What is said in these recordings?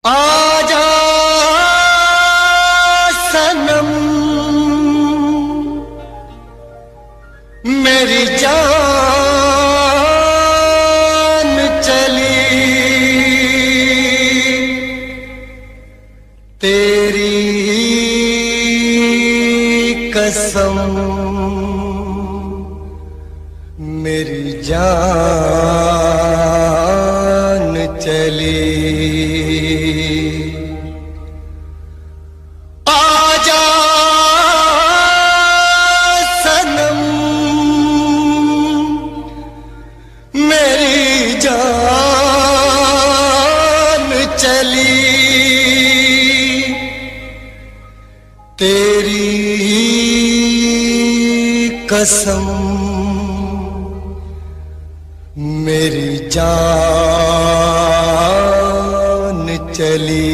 आजा सनम मेरी जान चली तेरी कसम मेरी जान चली। आजा सनम मेरी जान चली तेरी कसम मेरी जान चली।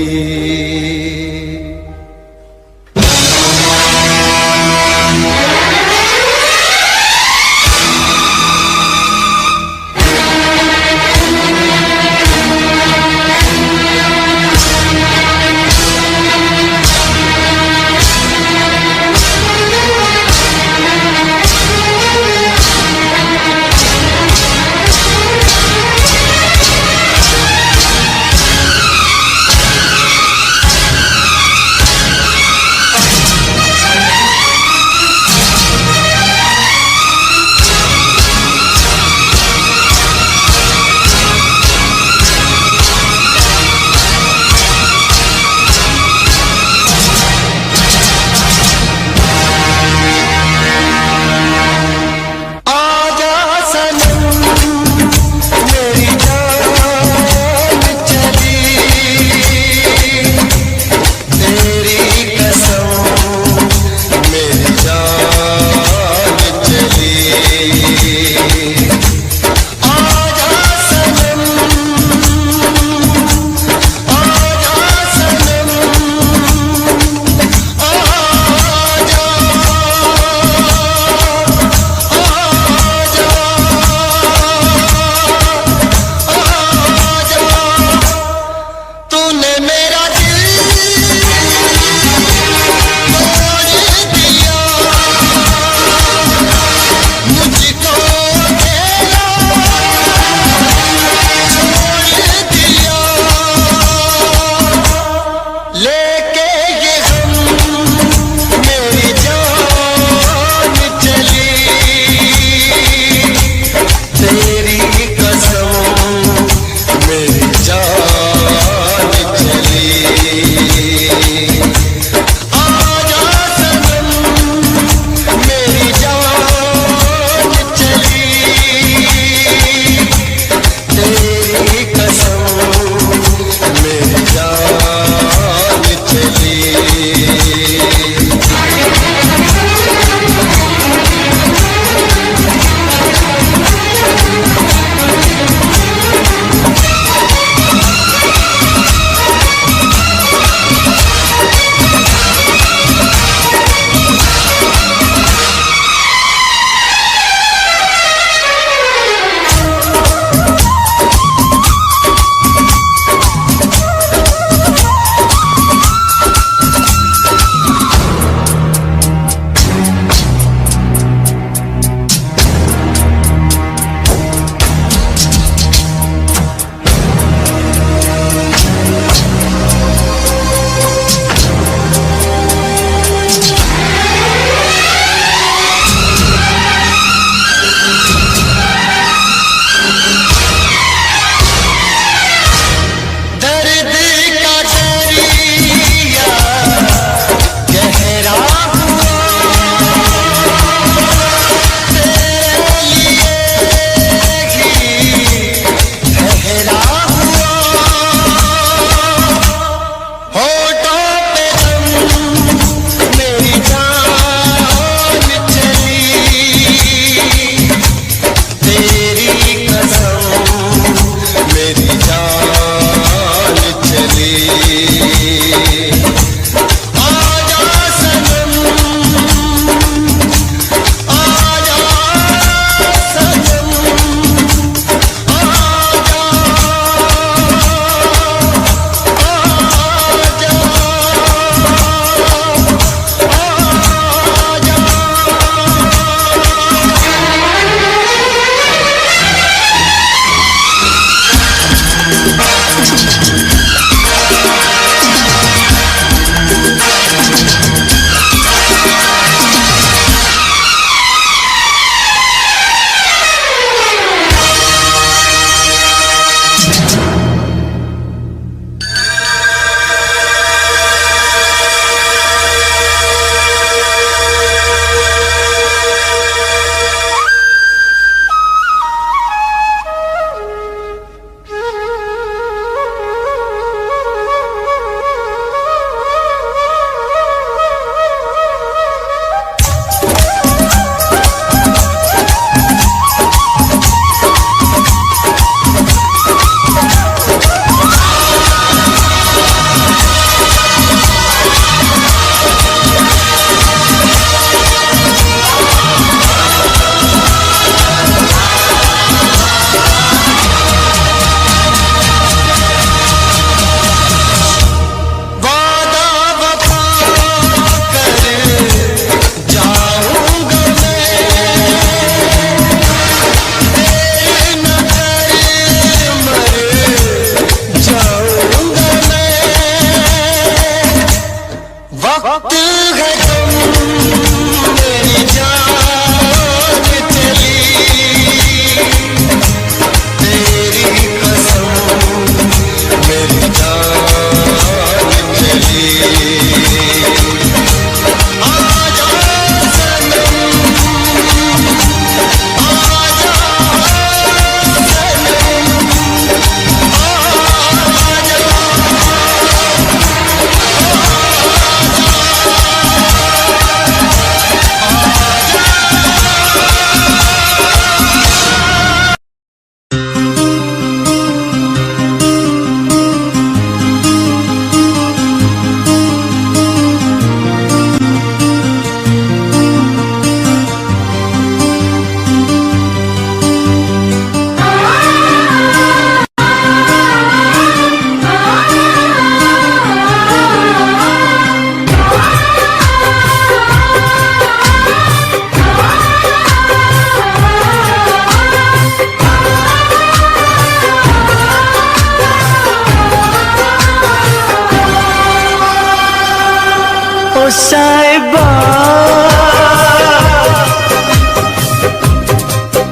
साहिबा,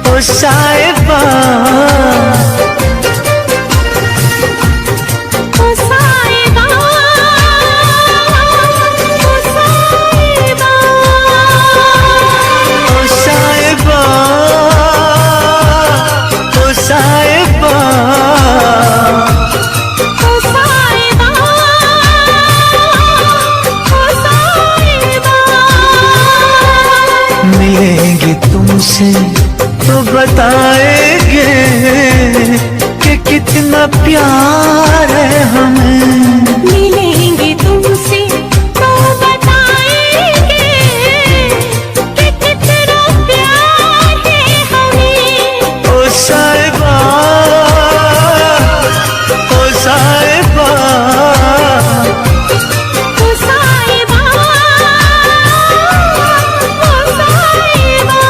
ओ साहिबा, ओ साहिबा, ओ साहिबा, ओ साहिबा, ओ साहिबा, ओ साहिबा, ओ साहिबा। मिलेंगे तुमसे तो बताएंगे कि कितना प्यार है हमें। मिलेंगे तुमसे तो बताएंगे कि कितना प्यार है हमें। ओ साहिबा, ओ साहिबा, ओ साहिबा, ओ साहिबा।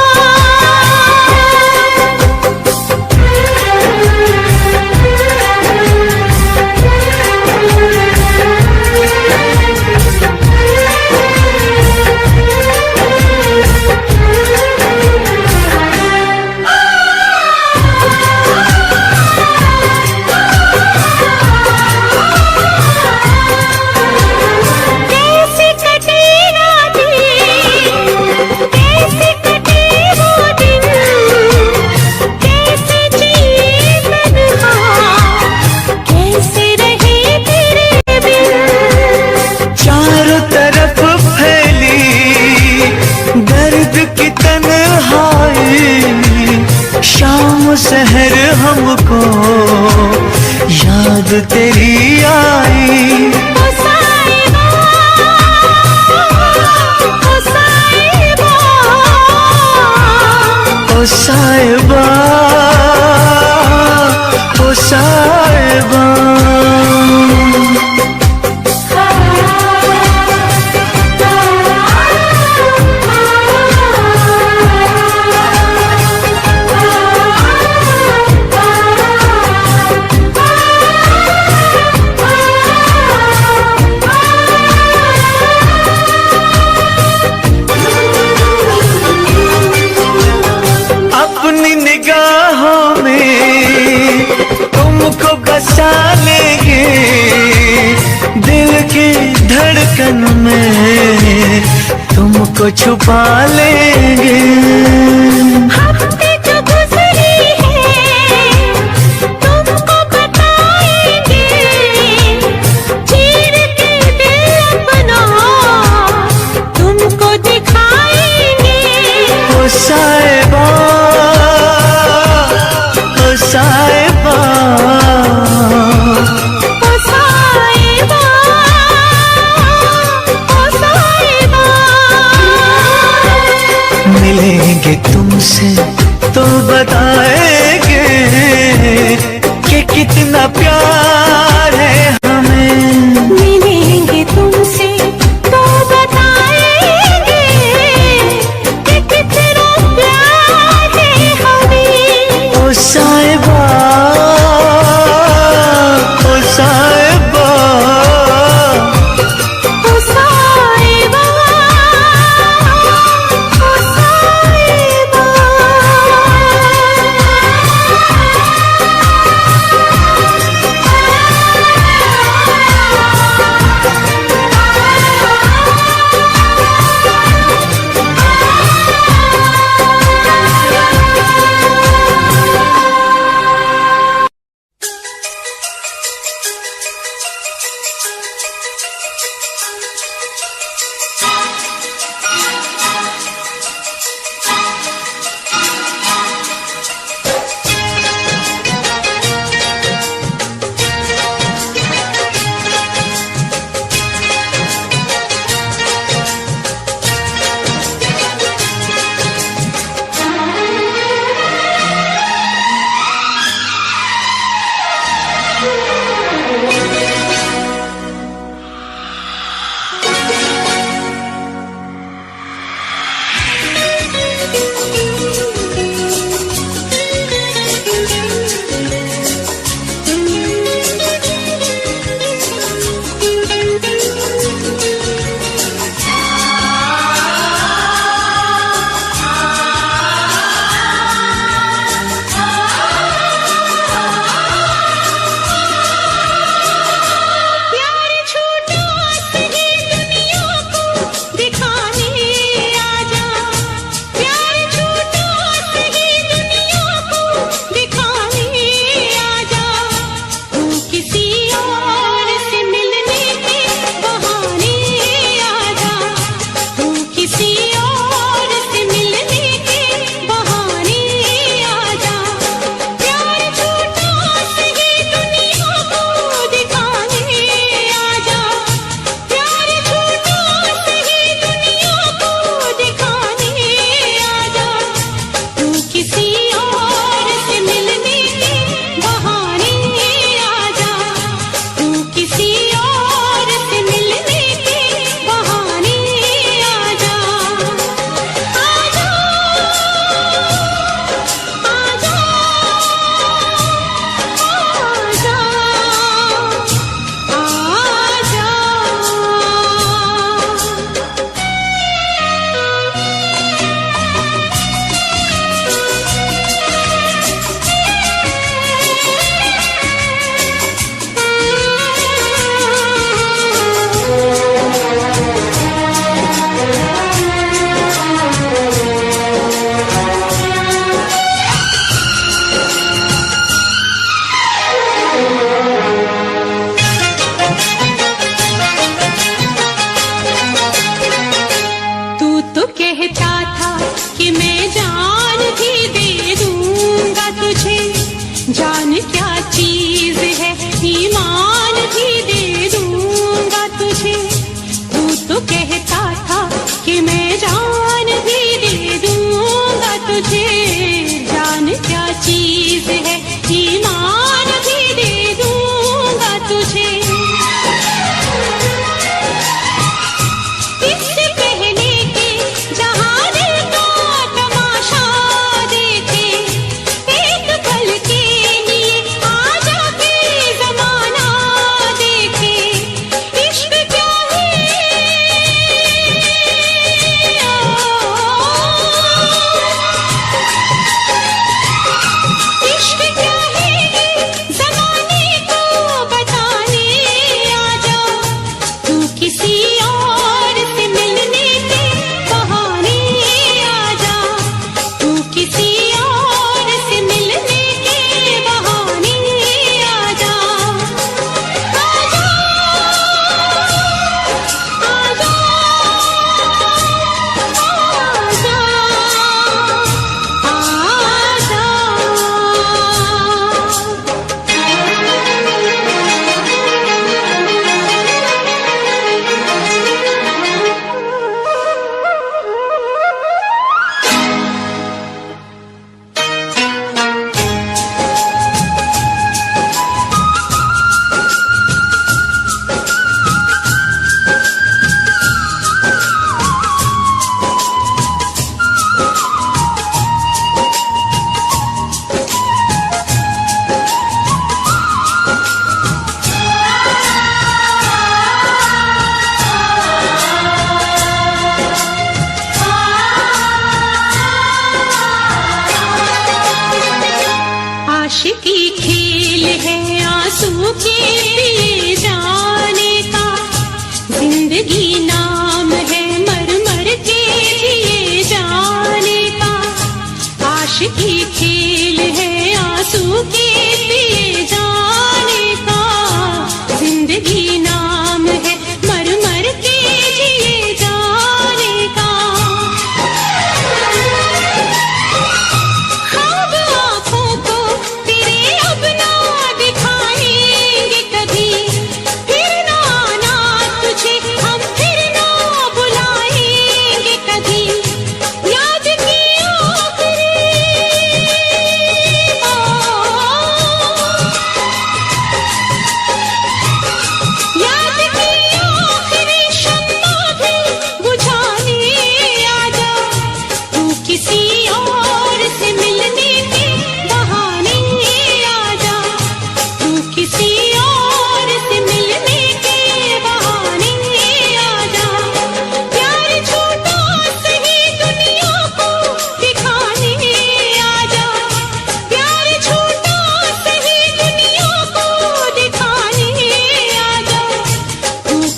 कैसे कटे रातें, कैसे कटे वो दिन, कैसे जिए तन्हा, कैसे रहे तेरे बिन। चारों तरफ फैली दर्द की तन्हाई, शाम सहर हमको याद तेरी आई। ओ साहिबा, ओ साहिबा, ओ साहिबा, ओ साहिबा, अपनी निगाहों में तुमको बसा लेंगे, दिल की धड़कन में तुमको छुपा लेंगे। हफ्ते जो गुजरे हैं तुमको बताएंगे, चीर के दिल अपना तुमको दिखाएंगे। ओ साहिबा, ओ साहिबा, ओ साहिबा, ओ साहिबा। मिलेंगे तुमसे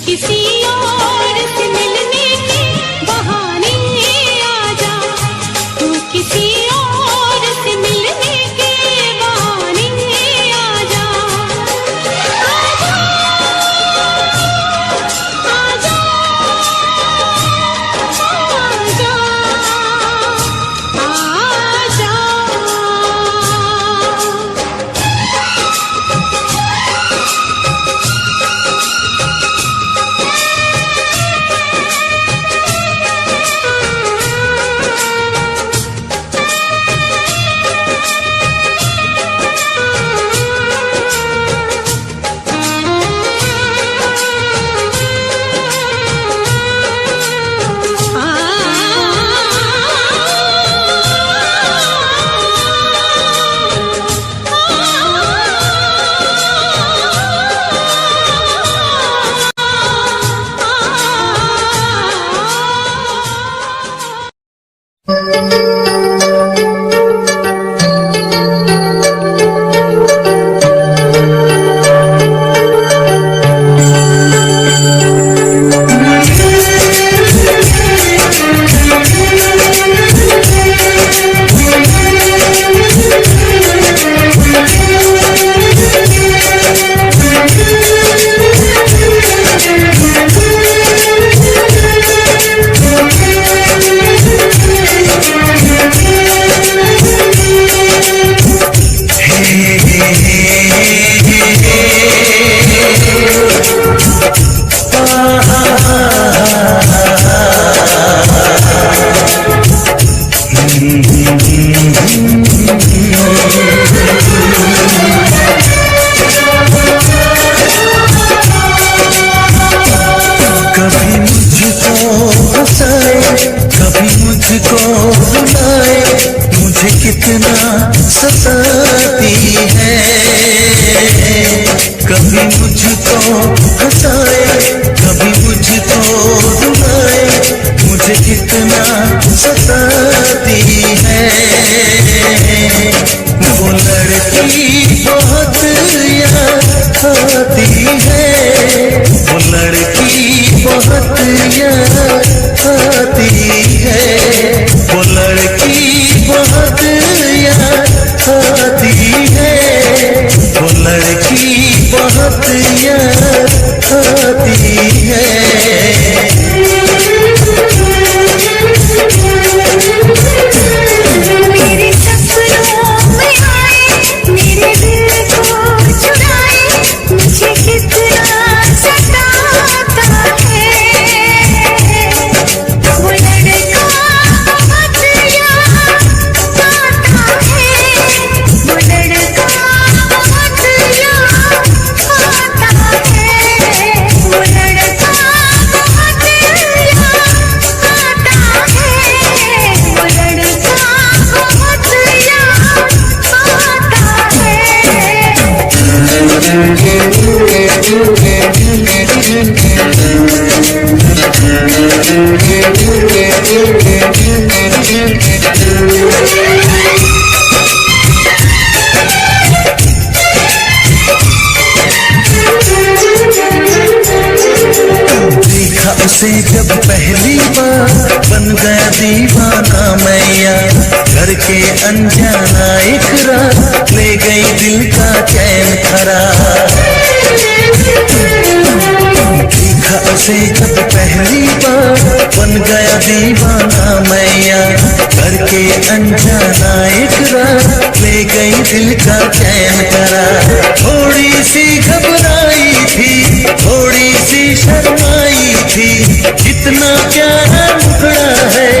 किसी और से मिलने के बहाने आ जा, तू किसी और से मिलने के बहाने आ जा, आ जा, आ जा, कभी मुझको हंसाए, कभी मुझको रुलाए, मुझे कितना सताती है। कभी मुझको हंसाए, कभी मुझको रुलाए, मुझे कितना सताती है। वो लड़की बहुत याद आती है, वो लड़की बहुत याद आती है, वो लड़की बहुत याद आती है, वो लड़की बहुत याद आती है। मेरे सपनों में आए, मेरे दिल को चुराए, मुझे कितना सताता है। वो लड़का बहुत याद आता है, वो लड़का बहुत याद आता है, वो लड़का बहुत याद आता है, वो लड़का बहुत देखा उसे जब पहली बार, बन गया दीवाना मैया। घर के अनजाना एक रात, ले गई दिल का चैन खराब। देखा उसे जब पहली बार, बन गया दीवाना मैया। घर के अनजाना एक रात, ले गई दिल का चैन खराब। थोड़ी सी घबराई थी, थोड़ी सी शर्माई थी, कितना प्यारा मुखड़ा है,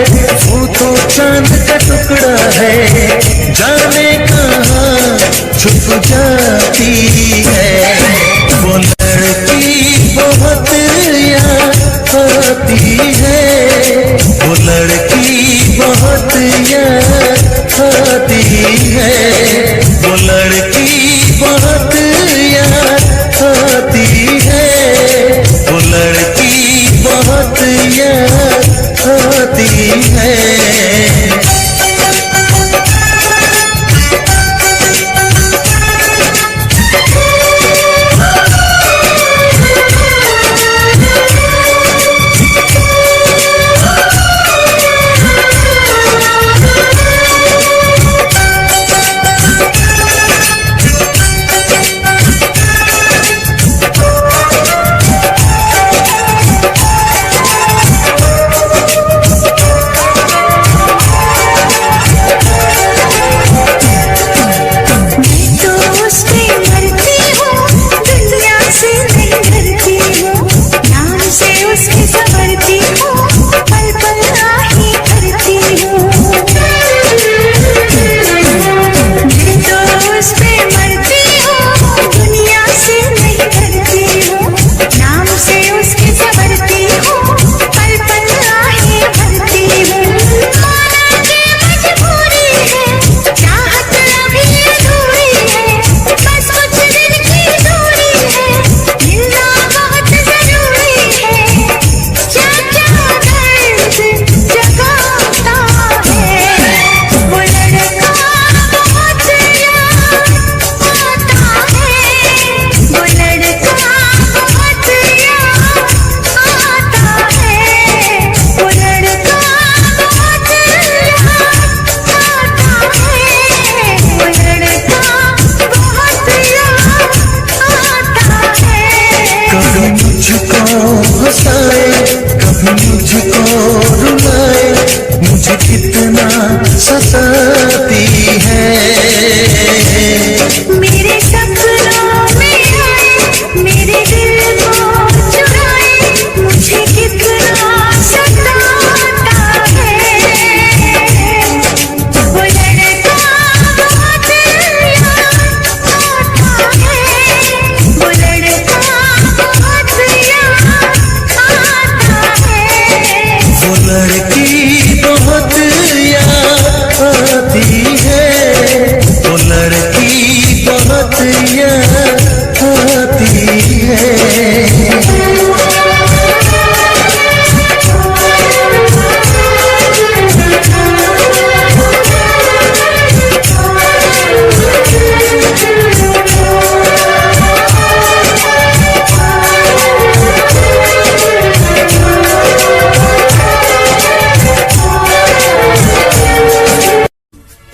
वो तो चांद का टुकड़ा है। जाने कहाँ छुप जाती है, वो लड़की बहुत याद आती है, वो लड़की बहुत याद आती है, वो लड़की बहुत याद आती है, वो लड़की बहुत याद आती है। सताती है। मेरे सपनों में आए, मेरे दिल को चुराए, मुझे कितना सताता है। वो लड़का बहुत याद आता है, वो लड़का बहुत याद आता है। वो लड़की बहुत याद आती है, वो लड़की बहुत याद आती है।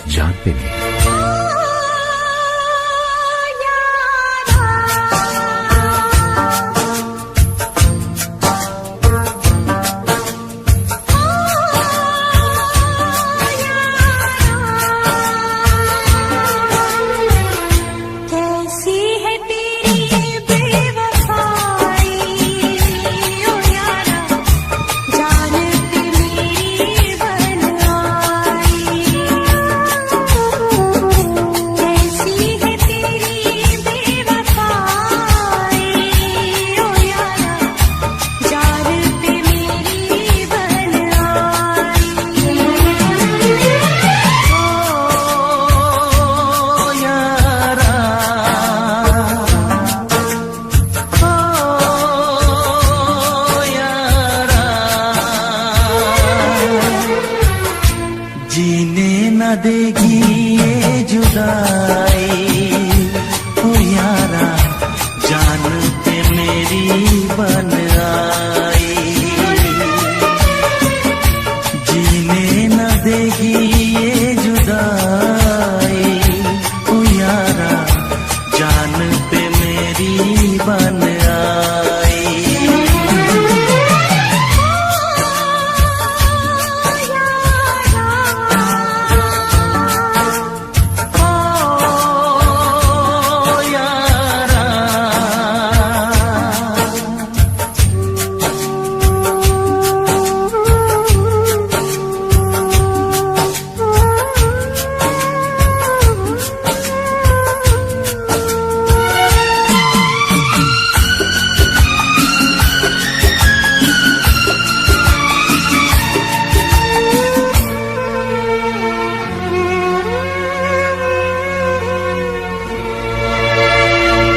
जानते नहीं कैसी है तेरी बेवफाई ओ यारा, जान पे मेरी बन आई। कैसी है तेरी बेवफाई ओ यारा, जान पे मेरी बन आई। जीने न देगी ये जुदाई ओ यारा, जान पे मेरी बन आई। जीने न देगी ये जुदाई ओ यारा, जान पे मेरी बन आई।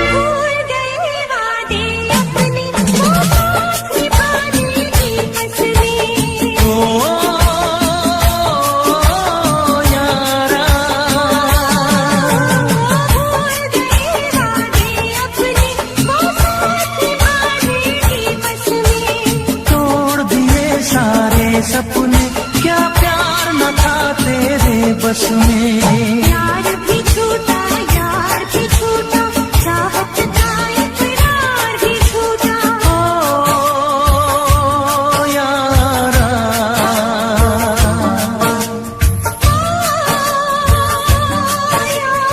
भूल गए वादे अपने, वो बात निभाने की कसमें। ओ यारा, भूल गए वादे अपने, वो बात निभाने की कसमें। तोड़ दिए सारे सपने, क्या प्यार न था तेरे बस में। यार भी छूटा, यार भी छूटा, चाहत का इकरार भी छूटा। ओ यारा, यारा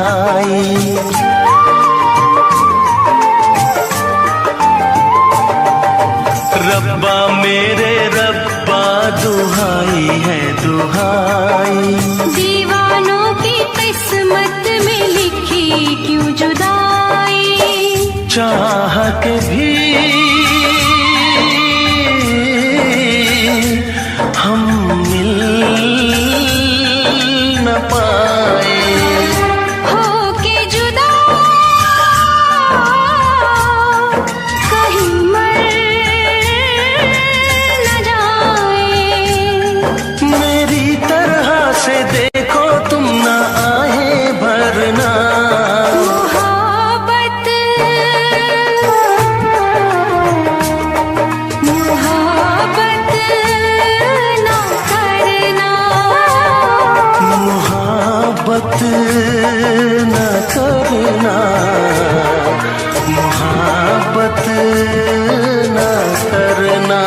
दुहाई। रब्बा मेरे रब्बा दुहाई है दुहाई। दीवानों की किस्मत में लिखी क्यों जुदाई, चाह के भी हम मिल न पाए। होके जुदा कहीं मर न जाए। मेरी तरह से देखो तुम ना आए भरना। मोहब्बत मोहब्बत ना करना, मोहब्बत न करना, मोहब्बत न करना।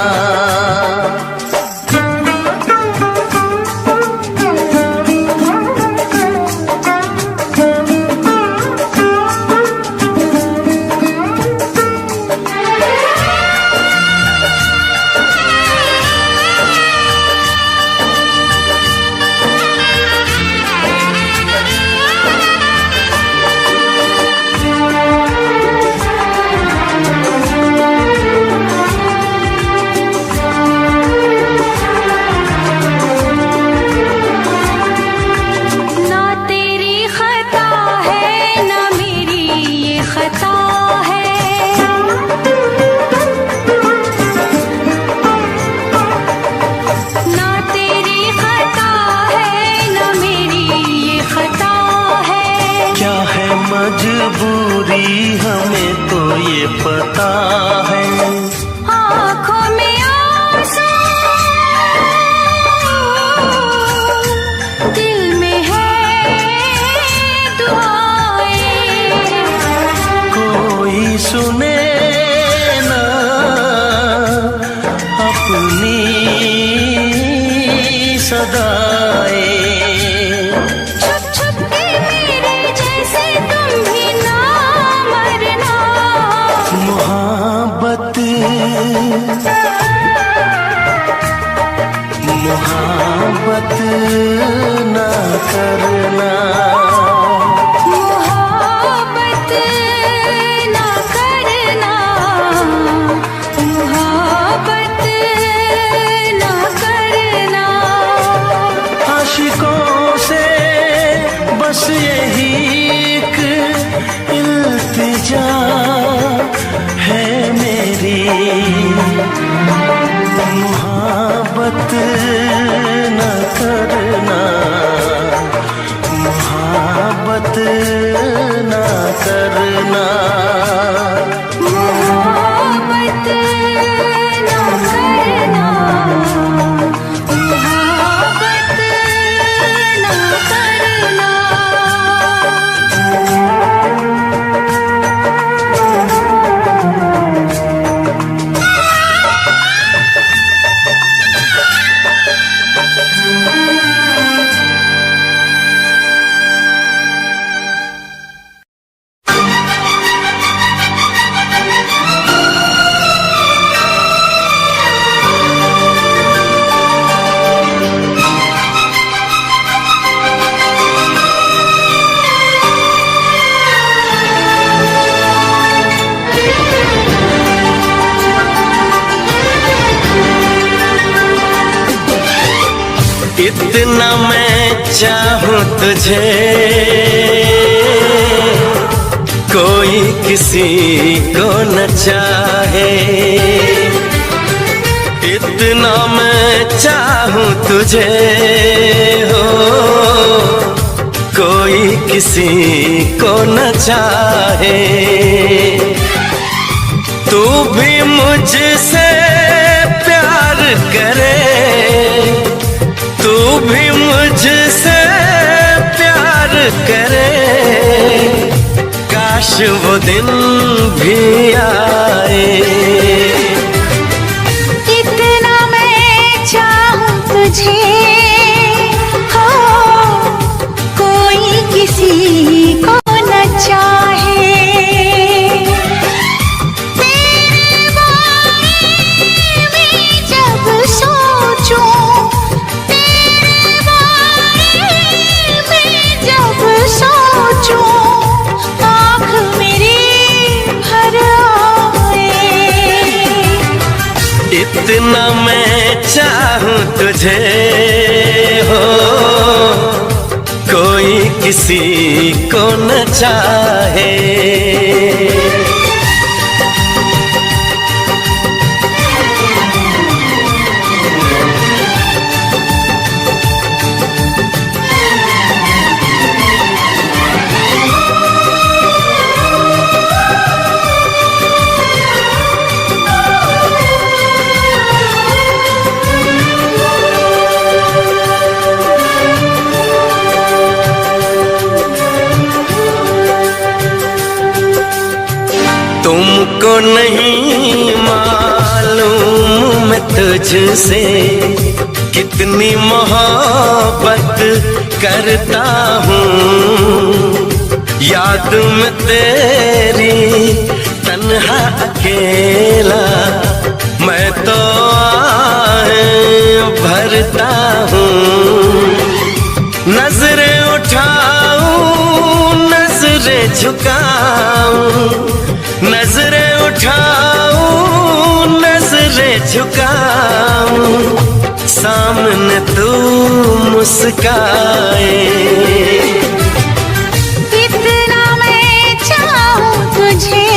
ना तेरी खता है ना मेरी ये खता है। ना तेरी खता है ना मेरी ये खता है। क्या है मजबूरी हमें तो ये पता है। आँखों में आंसू दिल में है दुआएं। कोई सुने ना अपनी सदाएं। छुप छुप के मेरे जैसे तुम भी ना मरना। मोहब्बत मोहब्बत न करना। मोहब्बत ना करना, मोहब्बत ना करना। आशिकों से बस यही एक इल्तिजा है मेरी। मोहब्बत न करना, मोहब्बत न करना। मोहब्बत ना करना, मोहब्बत ना करना। इतना मैं चाहूं तुझे कोई किसी को न चाहे। इतना मैं चाहूं तुझे हो कोई किसी को न चाहे। तू भी मुझसे प्यार करे, तू भी मुझसे प्यार करे। काश वो दिन भी आए। इतना मैं चाहूं तुझे हो कोई किसी को कितना मैं चाहूं तुझे हो, कोई किसी को न चाहे। तुमको नहीं मालूम मैं तुझसे कितनी मोहब्बत करता हूँ। याद में तेरी तन्हा अकेला मैं तो आहें भरता हूँ। नजरें उठाऊं नजरें झुकाऊं, नजरें उठाऊं नजरें झुकाऊं, सामने तू मुस्काए। इतना मैं चाहूं तुझे,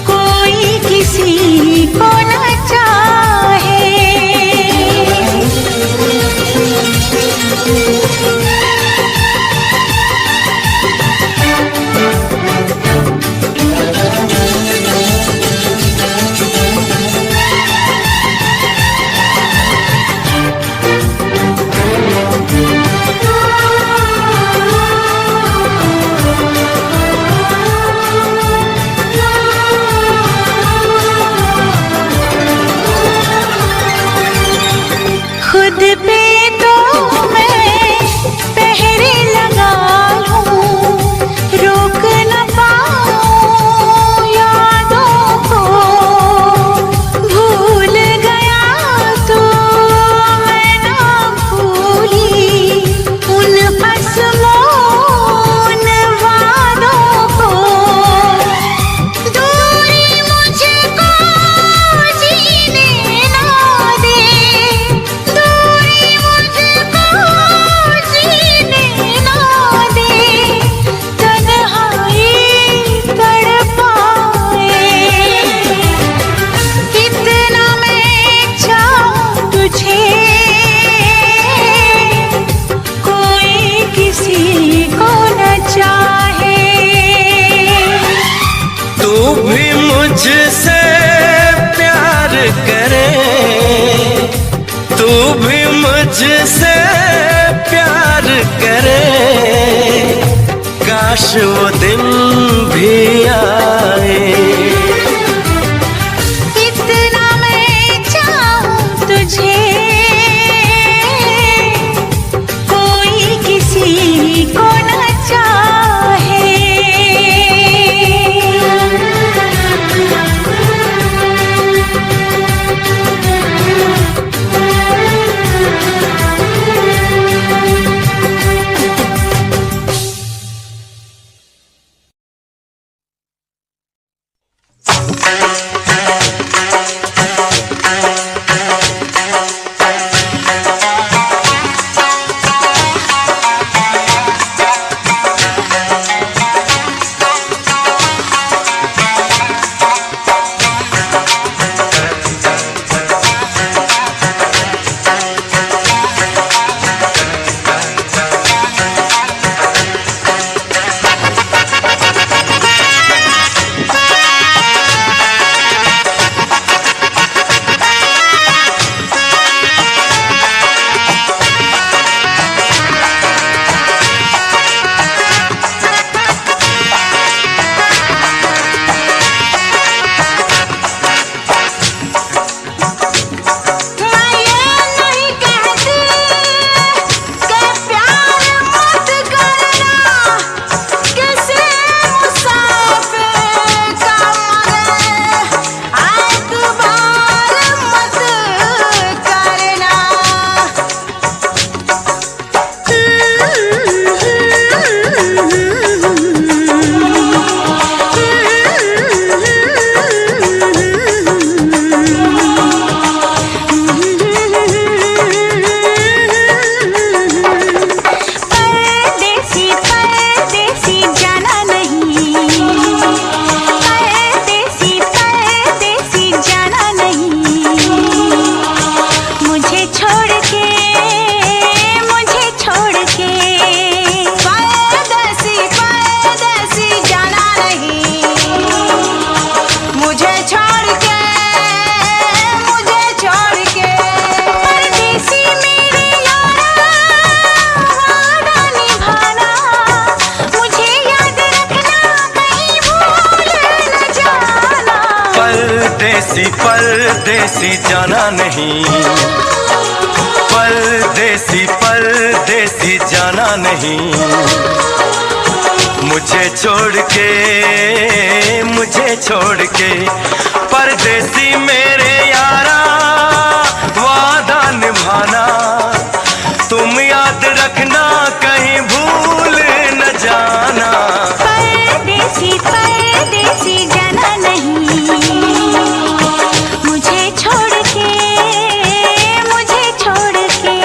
कोई किसी को न चाहे। खुद पे तो मैं पहरे लगा लूं, रोक न पाऊं यादों को। भूल गया तो मैं ना भूली उन असमोन वादों को। दूरी मुझको जीने ना दे, दूरी मुझको जीने ना दे, तन्हाई तड़पाए। कितना मैं चाहूं तुझे, कोई किसी को न चाहे। तू भी मुझसे प्यार करे, तू भी मुझसे प्यार करे, काश वो दिन भी आए। इतना मैं चाहूं तुझे, कोई किसी को न चाहे। परदेसी जाना नहीं, परदेसी परदेसी जाना नहीं। मुझे छोड़ के परदेसी मेरे यारा, वादा निभाना तुम याद रखना, कहीं भूल न जाना। परदेसी परदेसी जाना नहीं, मुझे छोड़ के, मुझे छोड़ के।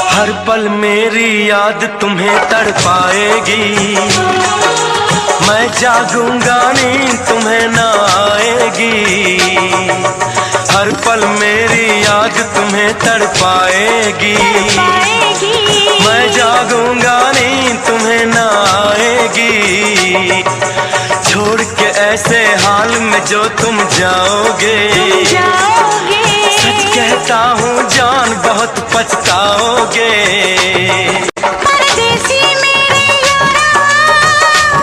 हर पल मेरी याद तुम्हें तड़पाएगी, मैं जागूंगा नींद तुम्हें ना आएगी। हर पल मेरी याद तुम्हें तड़पाएगी, मैं जागूंगा नींद तुम्हें ना आएगी। छोड़ के ऐसे हाल में जो तुम जाओगे, सच कहता हूँ जान बहुत पछताओगे। परदेसी मेरे यारा,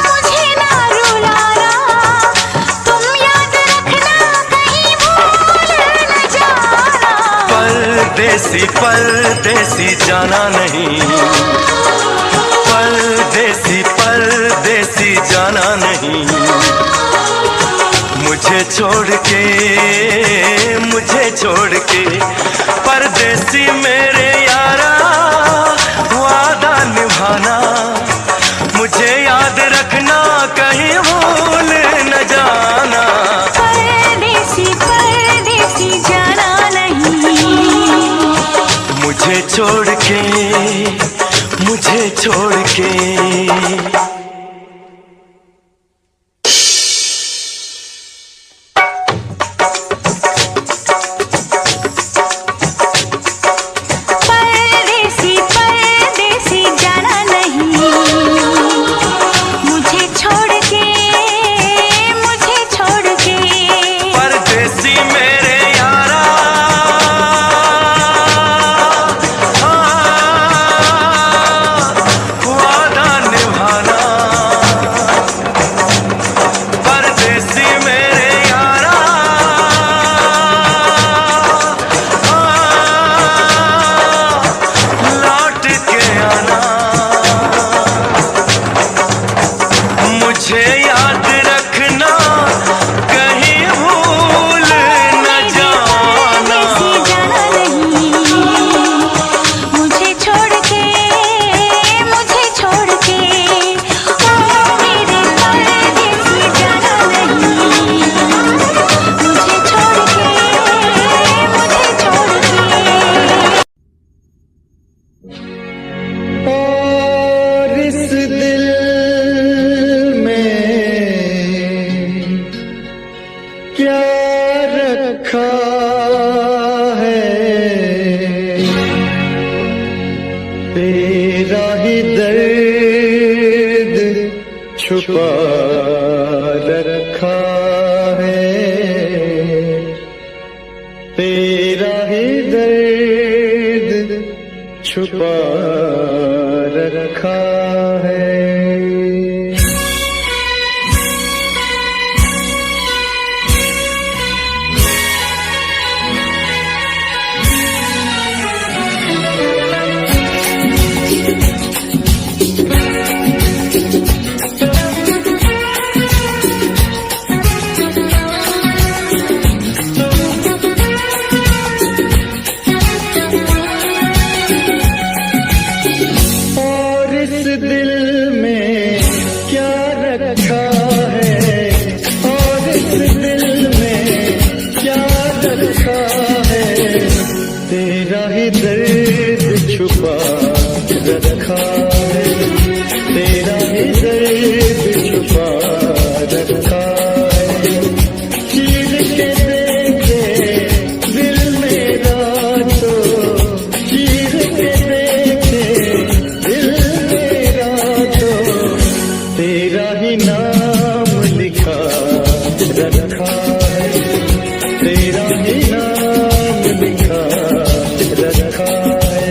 मुझे ना रुलाना, तुम याद रखना, कहीं भूल न जाना। परदेसी परदेसी जाना नहीं, परदेसी परदेसी जाना नहीं। मुझे छोड़ के परदेसी मेरे यारा, वादा निभाना मुझे याद रखना, कहीं भूल न जाना। परदेसी परदेसी जाना नहीं, मुझे छोड़ के वादा निभाना तेरा ही दर्द छुपा रखा है, तेरा ही दर्द छुपा रखा है। दिल में क्या रखा है, और इस दिल में क्या रखा है, तेरा ही दर्द छुपा रखा है, तेरा ही दर्द छुपा रखा है। चीर के देखे दिल मेरा तो, चीर के देखे तेरा ही नाम लिखा रखा है, तेरा ही नाम लिखा रखा है।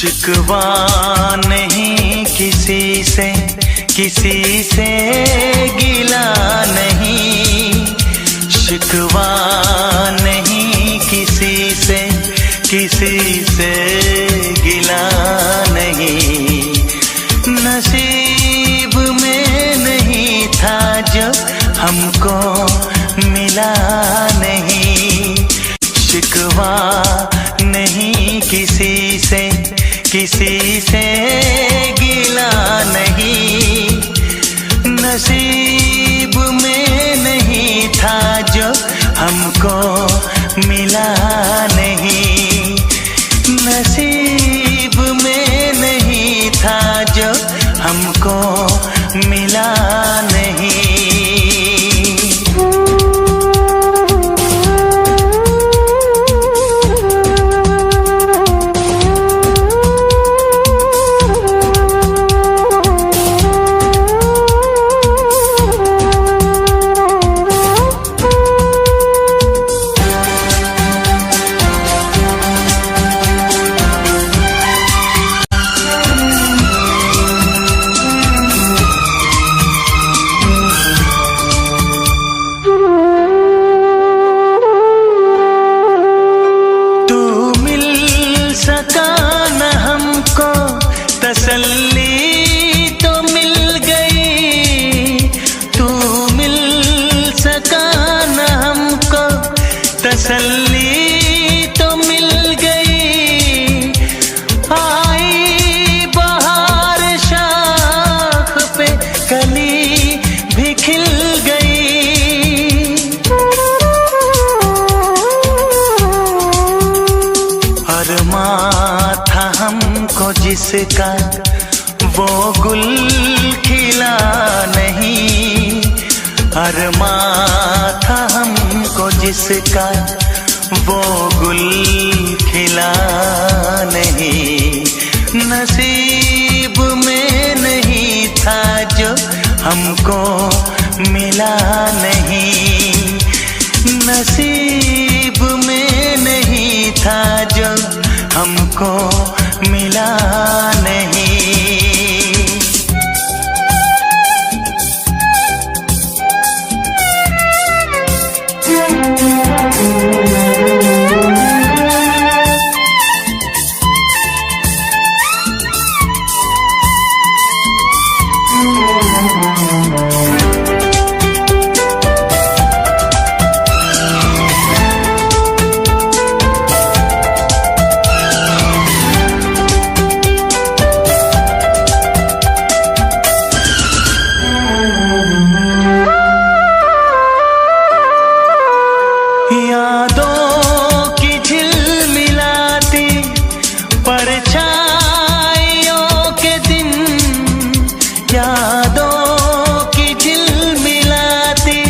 शिकवा नहीं किसी से, किसी से गिला नहीं। शिकवा नहीं किसी से, किसी से गिला नहीं। नसीब में नहीं था जो हमको मिला नहीं। शिकवा नहीं किसी से, किसी से गिला नहीं। नसीब में नहीं था जो हमको मिला नहीं। नसीब में नहीं था जो हमको मिला नहीं। तसल्ली तो मिल गई, तू मिल सका न हमको। तसल्ली तो मिल गई। आई बहार शाख पे कली भी खिल गई। अरमां था हमको जिसका वो गुल खिला नहीं। अरमां था हमको जिसका वो गुल खिला नहीं। नसीब में नहीं था जो हमको मिला नहीं। नसीब में नहीं था जो हमको मिला नहीं। यादों की झिलमिलाती परछाइयों के दिन। यादों की झिलमिलाती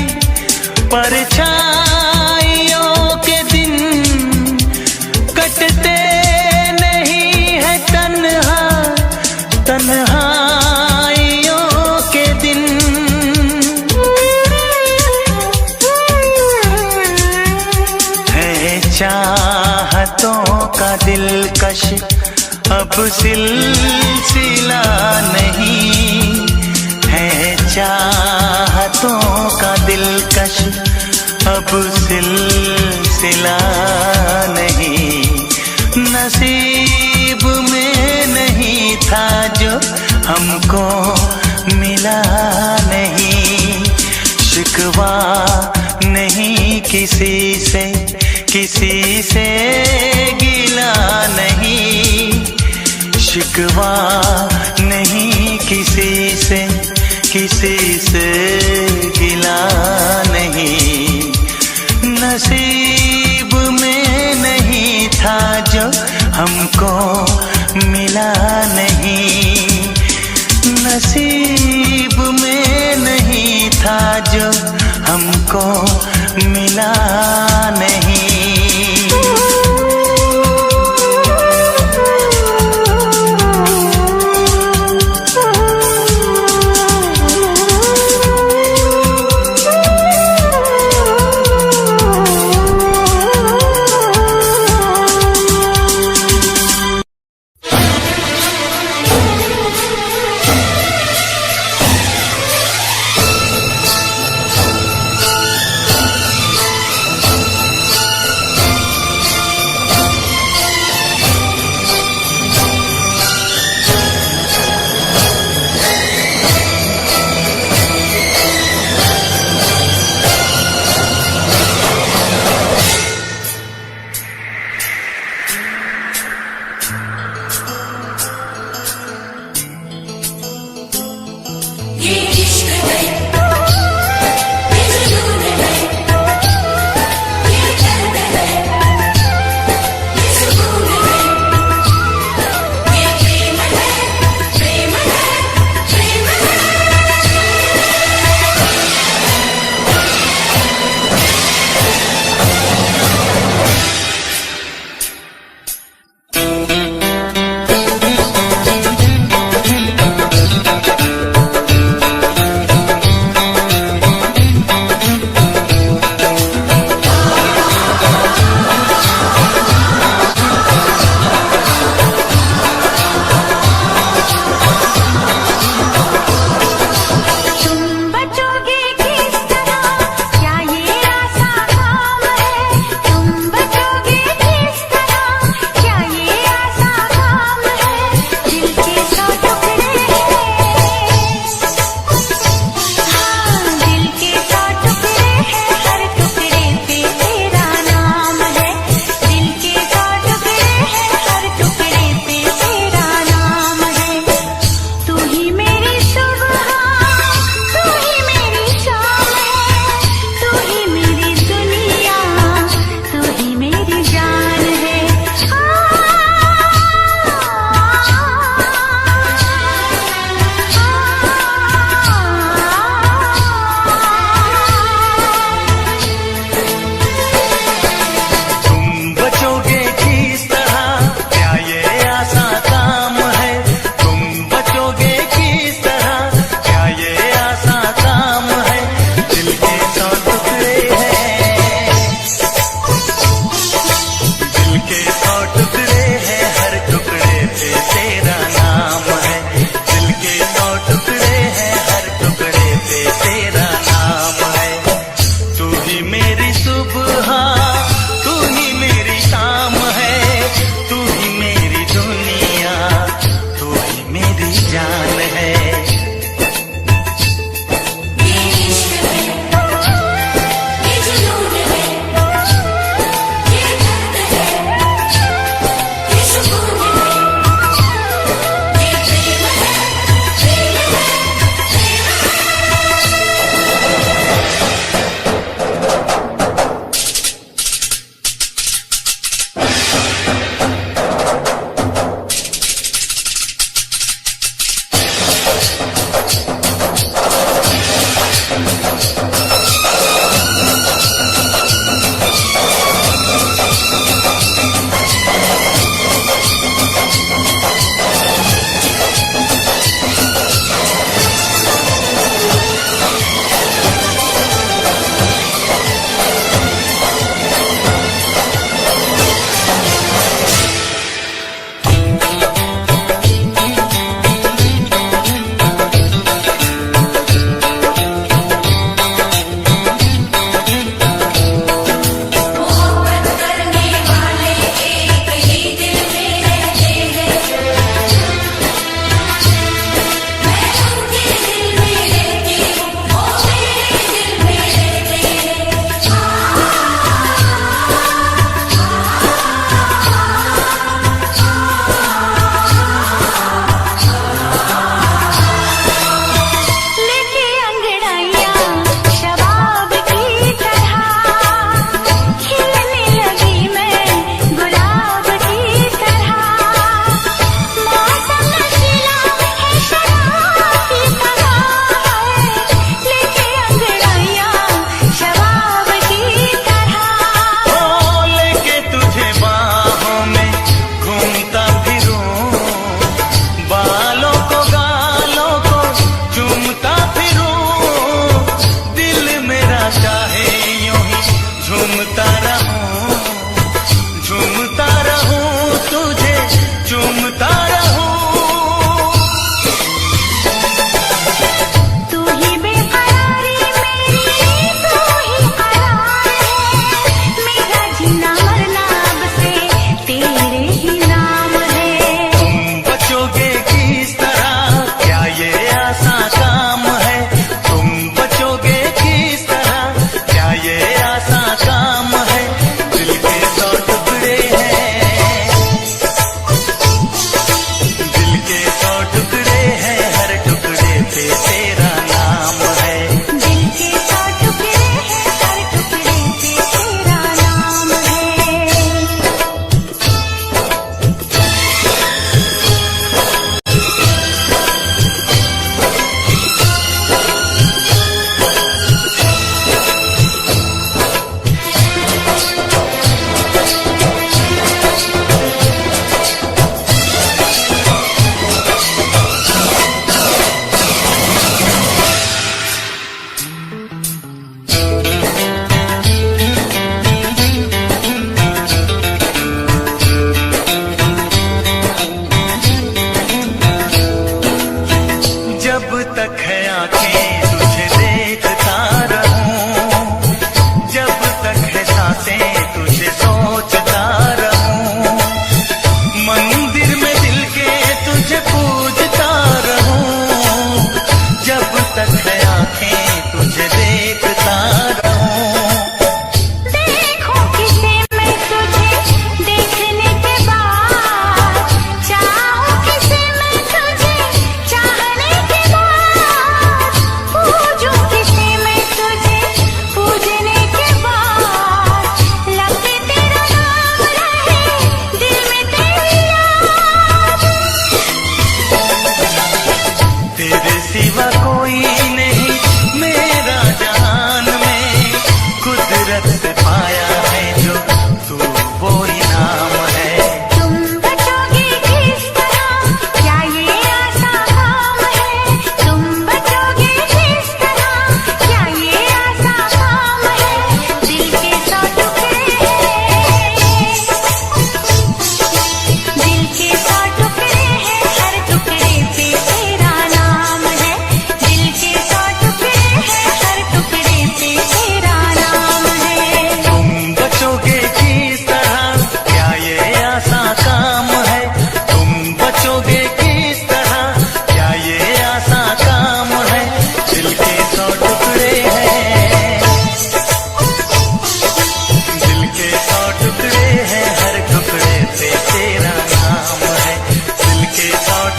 परछाइयों के दिन। कटते नहीं है तन्हा तन्हाइयों के दिन। चाहतों का दिलकश अब सिलसिला नहीं है। चाहतों का दिलकश अब सिलसिला नहीं। नसीब में नहीं था जो हमको मिला नहीं। शिकवा नहीं किसी से, किसी से गिला नहीं। शिकवा नहीं किसी से, किसी से गिला नहीं। नसीब में नहीं था जो हमको मिला नहीं। नसीब में नहीं था जो हमको मिला नहीं।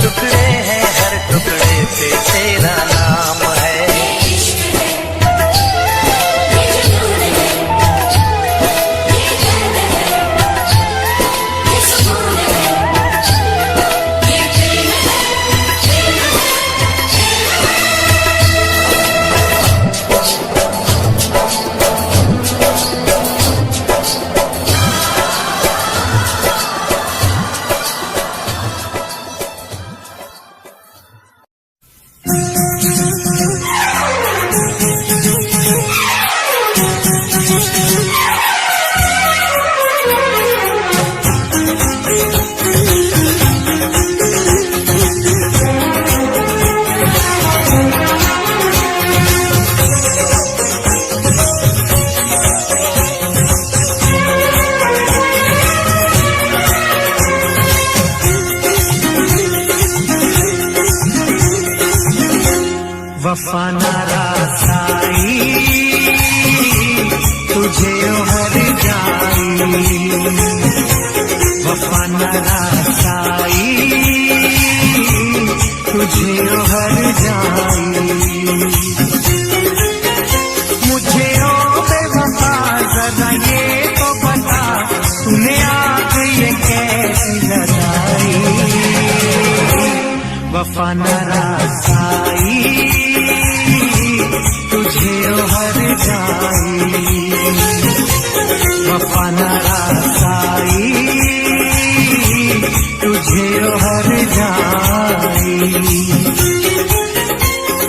टुकड़े हैं, हर टुकड़े पे तेरा नाम है। वफा ना रासाई तुझे हर जाई, वफा ना रासाई तुझे हर जाई। मुझे ओ बेवफा जरा ये तो बता, तूने आग ये कैसी लगाई। वफा ना रासाई तुझे हर जाई, वफा ना रासाई तुझे हर जाई।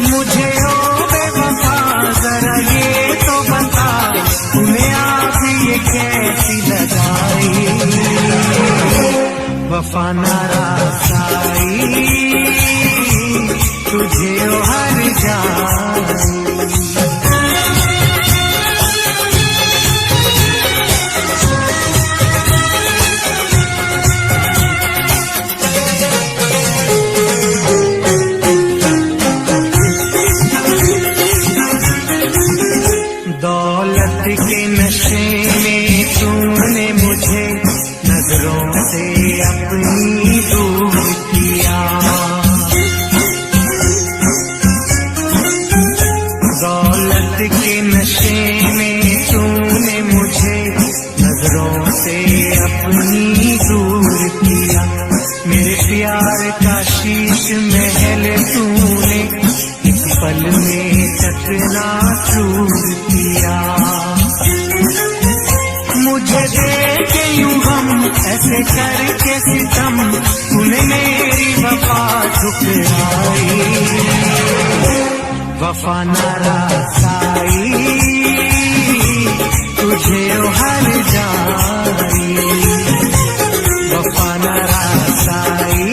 मुझे ओ बेवफा जरा ये तो बता, तूने आग ये कैसी लगाई। वफा ना रासाई तुझे हर जाई। दौलत के नशे में तूने मुझे नजरों से अपनी दूर किया। दौलत के नशे में तूने मुझे नजरों से अपनी दूर किया। मेरे प्यार का शीश महल तूने एक पल में चकना चूर किया। मुझे देखे यूं हम ऐसे करके सितम, तूने मेरी वफा ठुकराई। वफा ना रासाई तुझे हर जाई, वफा ना रासाई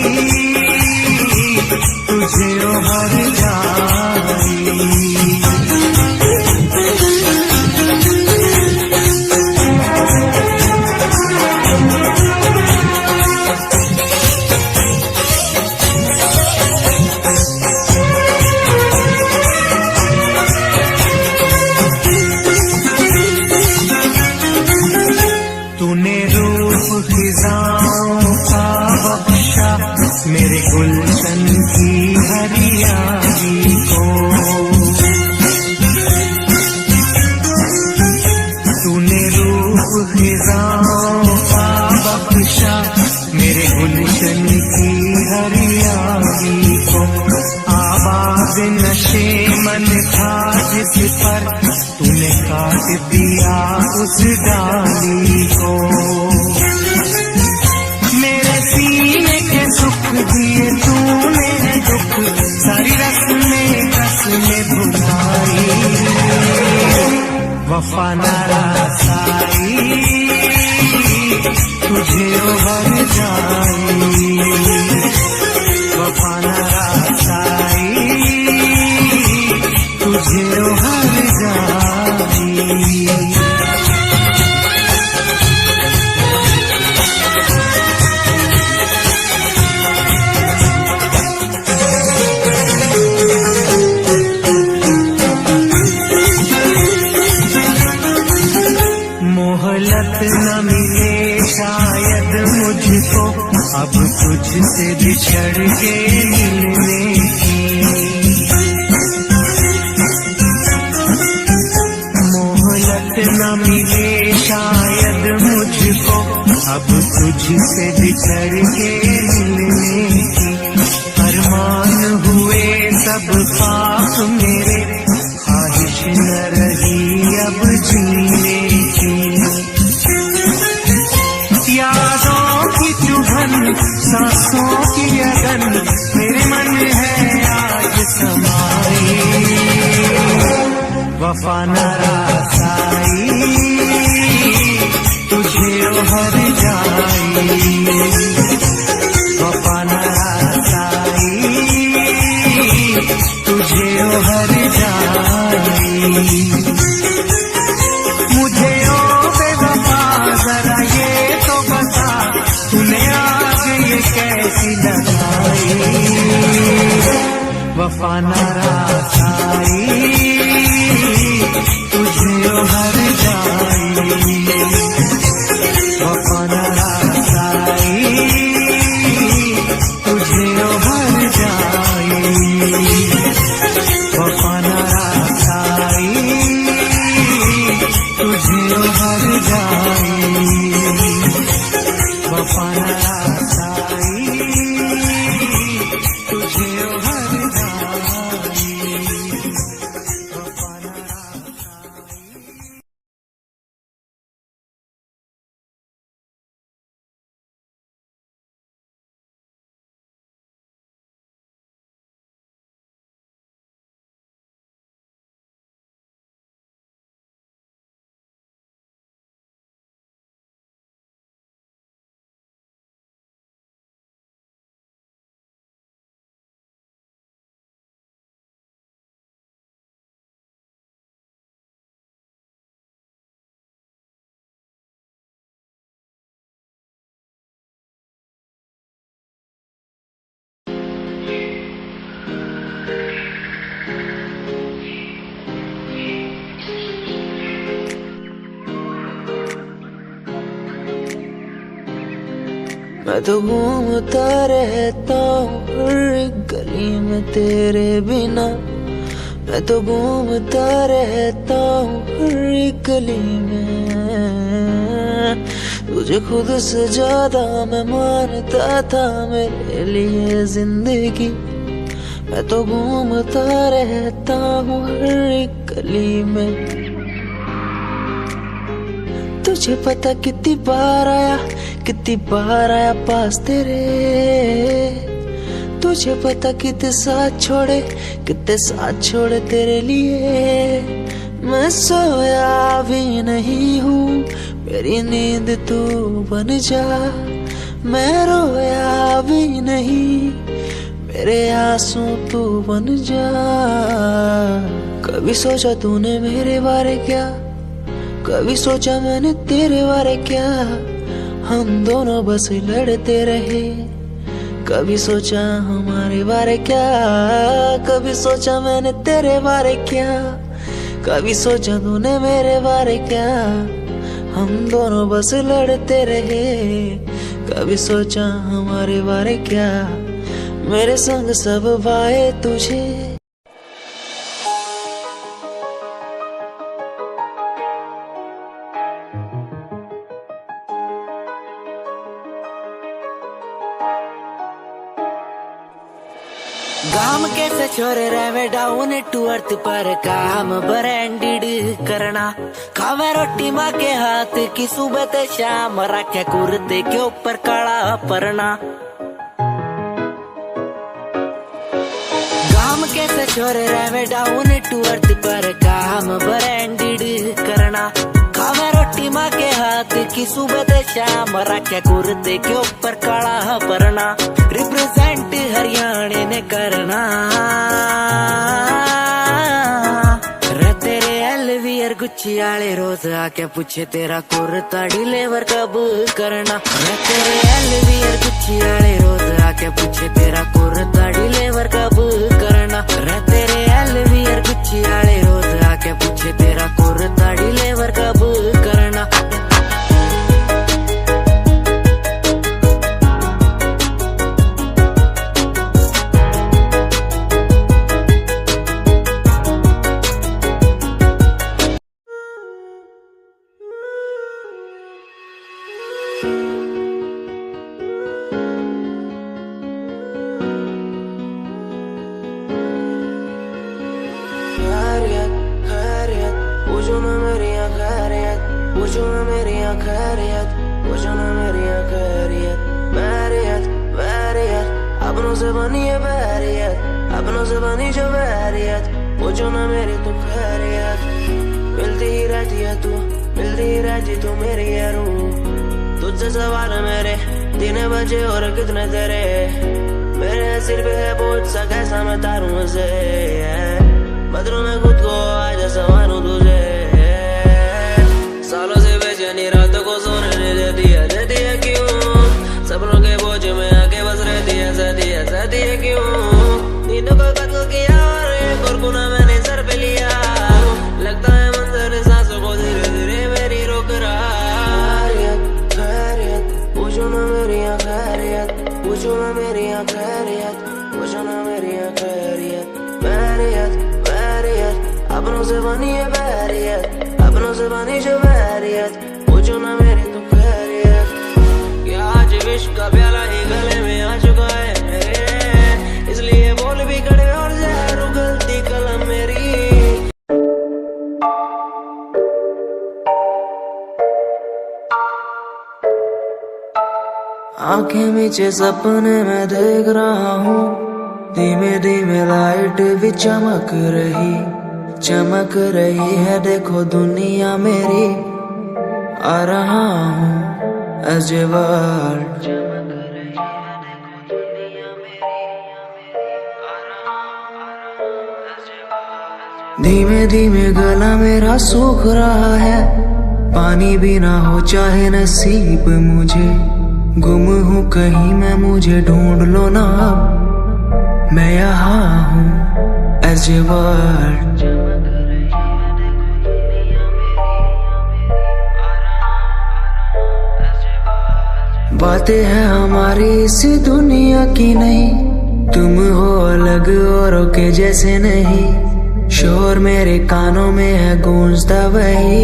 तुझे हर जाई। तूने रूप खिजाओं का बख्शा मेरे गुलशन की हरियाली को। तूने रूप खिजाओं का बख्शा मेरे गुलशन की हरियाली को। आबाद नशे मन था जिस पर तूने काट दिया उस डाली को। मेरे सीने के सुख दिए तूने दुख, सारी रस्में कसमें भुलाई। वफा ना रासाई तुझे हर जाई, वफा ना रासाई तुझे हर जाई। मोहलत न मिले शायद मुझको अब बिछड़ के मिलने की। मोहलत न मिले शायद मुझको अब तुझसे बिछड़ के मिलने की। अरमान हुए सब पाप मेरे, ख्वाहिश न रही अब जीने की। यादों की चुभन सांसों की अगन मेरे मन है आज समाई। वफा न रासाई तुझे हर जाई। वफा न रासाई तुझे हर जाई। मुझे ओ बेवफा जरा ये तो बता, तूने आग ये कैसी लगाई। वफा न रासाई तुझे हर जाई। वफा न रासाई तुझे हर जाई। वफा न रासाई तुझे हर जाई। वफा न रासाई तुझे हर जाई। वफा न रासाई। मैं तो घूमता रहता हूँ हर एक गली में तेरे बिना। मैं तो घूमता रहता हूँ हर एक गली में। तुझे खुद से ज्यादा मैं मानता था मेरे लिए जिंदगी। मैं तो घूमता रहता हूँ हर एक गली में। तुझे पता कितनी बार आया पास तेरे। तुझे पता कितने साथ छोड़े तेरे लिए। मैं सोया भी नहीं हूँ, मेरी नींद तू बन जा। मैं रोया भी नहीं, मेरे आंसू तू बन जा। कभी सोचा तूने मेरे बारे क्या, कभी सोचा मैंने तेरे बारे क्या। हम दोनों बस लड़ते रहे। कभी सोचा हमारे बारे क्या, कभी सोचा मैंने तेरे बारे क्या। कभी सोचा तूने मेरे बारे क्या। हम दोनों बस लड़ते रहे। कभी सोचा हमारे बारे क्या। मेरे संग सब भाए तुझे। काम कैसे छोरे रहे डाउन टू अर्थ पर काम ब्रांडेड करना। खावे रोटी माँ के हाथ की सुबह ते शाम, रखे कुर्ते के ऊपर काला परना। काम कैसे छोरे रहे डाउन टू अर्थ पर काम ब्रांडेड करना। खावे रोटी माँ के हाथ की सुबह ते शाम, रखे कुर्ते के ऊपर काला परना। रिप्रेजेंट हरियाणा ने करना। तेरे एलवीआर गुच्ची आले रोज आके पूछे तेरा कुर्ता डिलीवर कब करना। तेरे एलवीआर गुच्ची आले रोज आके पूछे तेरा कुर्ता डिलीवर कब करना। तेरे एलवीआर गुच्ची आले रोज आके पूछे तेरा कुर्ता डिलीवर कब करना। पूछो ना मेरी खैरियत, पूछो ना मेरी खैरियत। बैरियत बैरियत अपनों से बनी है बैरियत, अपनों से बनी जो बैरियत। पूछो ना मेरी तू खैरियत, मिलती ही रहती है तू, मिलती ही रहती तू मेरी है रूह। तुझसे सवाल मेरे 3 बजे और कितने तेरे, मेरे सिर पे है बोझ सा कैसा मैं तारूं उसे। बदलूं मैं खुद को आज संवारूं तुझे, सालों से बेचैनी रातों को सोने नहीं देती है क्यों? सपनों के बोझ में आके बस रहती है क्यों? नींदों को कत्ल किया और एक और गुनाह मैंने सर पे लिया, लगता है मंजर सांसों को धीरे धीरे मेरी रोक रहा। खैरियत खैरियत पूछो ना मेरी खैरियत, पूछो ना मेरी खैरियत, पूछो ना मेरी खैरियत। बैरियत बैरियत अपनों से बनी है बैरियत, अपनों से बनी जो बैरियत। पूछो ना मेरी तू खैरियत, क्या आज विश्व का प्याला ही गले में आ चुका है मेरे, इसलिए बोल भी कड़े और जहर उगलती कलम मेरी। आंखें मीचे सपने में देख रहा हूँ, धीमे धीमे लाइट भी चमक रही है। देखो दुनिया मेरी, आ रहा हूँ as a world। धीमे धीमे गला मेरा सूख रहा है, पानी भी ना हो चाहे नसीब मुझे। गुम हूँ कहीं मैं, मुझे ढूंढ लो ना अब, मैं यहाँ हूँ as a world। बातें हैं हमारी इसी दुनिया की नहीं, तुम हो अलग औरों के जैसे नहीं। शोर मेरे कानों में है गूंजता वही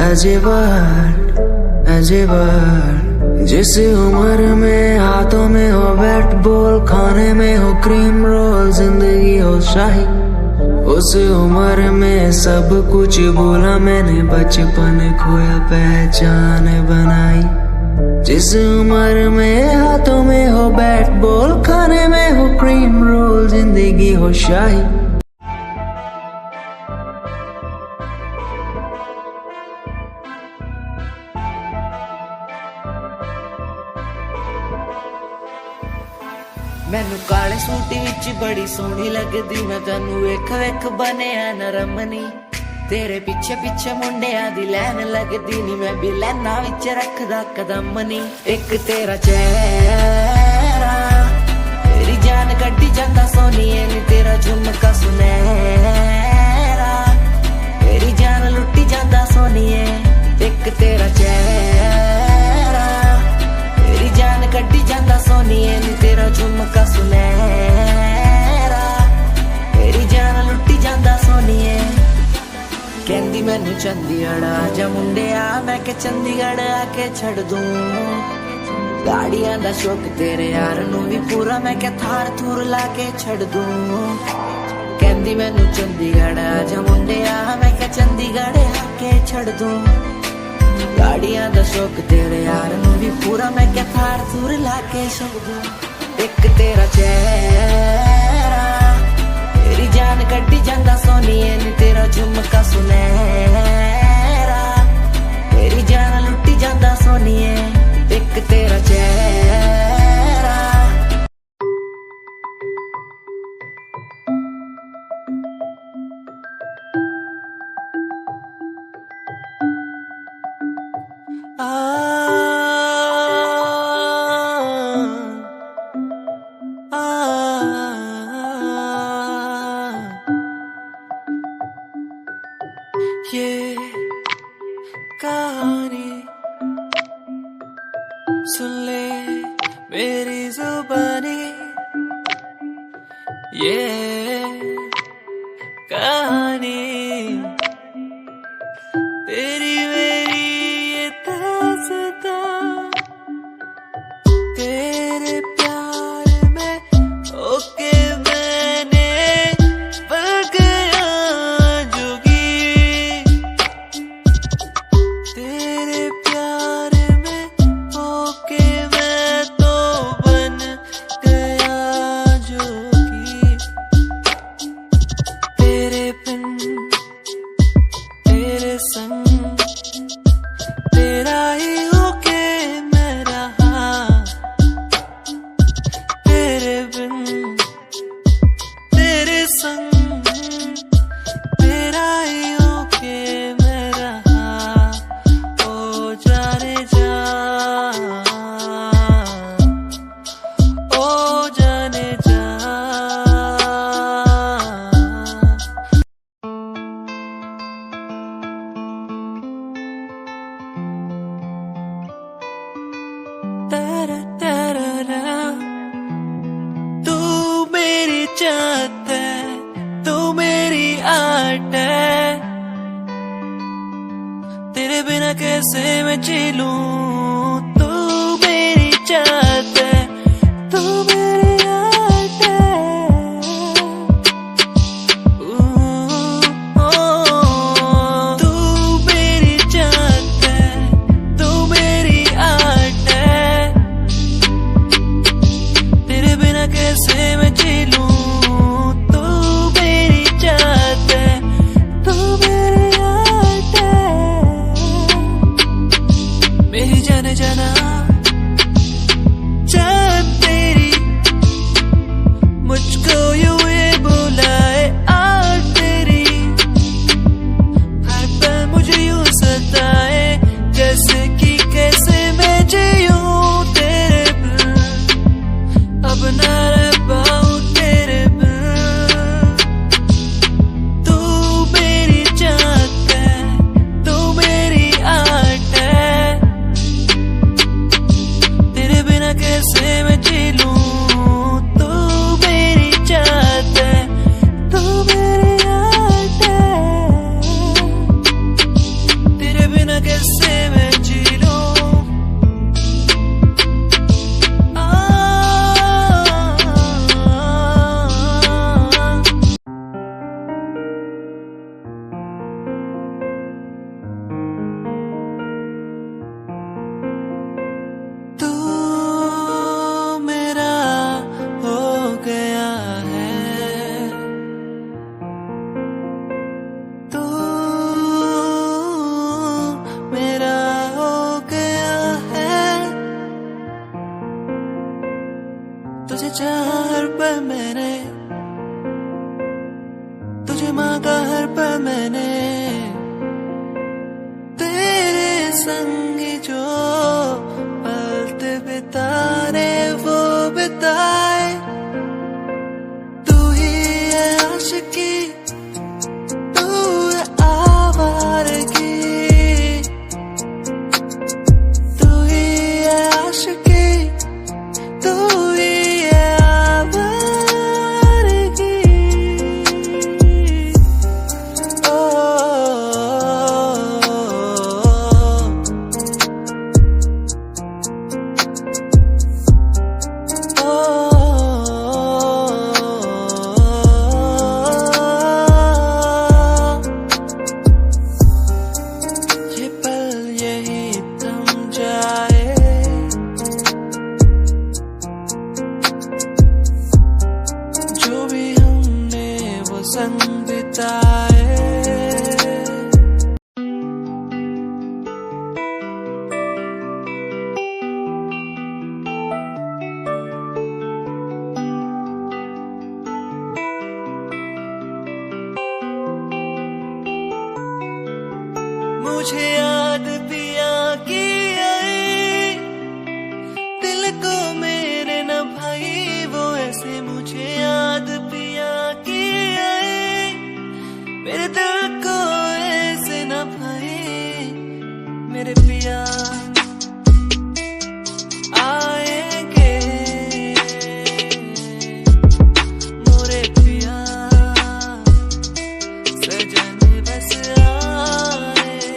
as a word, as a word। जिस उम्र में हाथों में हो बैट बॉल, खाने में हो क्रीम रोल, जिंदगी हो शाही, उस उम्र में सब कुछ भूला मैंने, बचपन खोया पहचान बनाई। जिस उम्र में हाथों में हो बैट बॉल, खाने में हो क्रीम रोल, जिंदगी हो शाही। मैनू काले सूट विच बड़ी सोहनी लगदी, मैं तैनू वेख वेख बनिया नरमनी। तेरे पीछे पीछे मुंडिया दी लैन लगदी नी, मैं भी लैना विच रखदा कदम नी। एक तेरा चेहरा तेरी जान कड्डी जांदा सोनिए नी, तेरा झुमका सुनहरा तेरी जान लुट्टी जांदा सोनिए। एक तेरा चेहरा तेरी जान कड्डी जांदा सोनिए नी, तेरा झुमका सुनहरा तेरी जान लुट्टी जांदा सोनिए। कहंदी मैनू चंडीगढ़ आजा मुंडिया, मैं के चंडीगढ़ आके छड़ दूं। गाड़ियां दा शौक तेरे यार नू भी पूरा, मैं के थार थूर लाके छड़ दूं। कहंदी मैनू चंडीगढ़ आजा मुंडिया, मैं के चंडीगढ़ आके छड़ दूं। गाड़ियां दा शौक तेरे यार नू भी पूरा, मैं के थार थूर लाके छड़ दूं। एक तेरा चेहरा तेरी जान कड्डी जांदा सोनिए नी, तेरा झुमका सुनहरा तेरी जान लुट्टी जांदा सोनिए। एक तेरा चेहरा ये कहानी सुन ले मेरी जुबानी, ये कहानी तेरी मेरी ये दास्तां, तेरे प्यार में ओके मैंने पल गया जोगी। मेरी चाहत है, तू मेरी आर्ट है, तेरे बिना कैसे मैं जी लूं। तू मेरी चाहत है, तू मेरी आर्ट है, तू मेरी चाहत है, तू मेरी आर्ट है, तेरे बिना कैसे मैं जी लूं। तू मेरी चाहत है, तू मेरी आर्ट है, मेरी जाने जाना चाहत तेरी, मुझको यूं ये बुलाए आर्ट तेरी, हर पल मुझे यूं सताए, जैसे कि कैसे मैं जीऊं तेरे बिन, अब ना रह पाऊं तेरे बिन। तू मेरी चाहत है, तू मेरी आर्ट है, तेरे बिना कैसे मैं जी लूं। तू मेरी चाहत है, तू मेरी आर्ट है, तेरे बिना कैसे मैं जी लूं। तू मेरा हो गया है, तू मेरा हो गया है, तुझे चाहा हर पल मैंने, तुझे मांगा हर पल मैंने, तेरे संग जो पल बिताने वो बिताए। तू ही है आशिकी, तू है आवारगी, तू ही है आशिकी, तू ही है आवारगी। ये पल यही थम जाए, जो भी हमने वो संग बिताए। मुझे याद पिया की आई, दिल को मेरे न भाई वो ऐसे, मुझे याद पिया की आई, मेरे दिल को ऐसे न भाई, मेरे पिया आएंगे, मोरे पिया सजन बस आएंगे।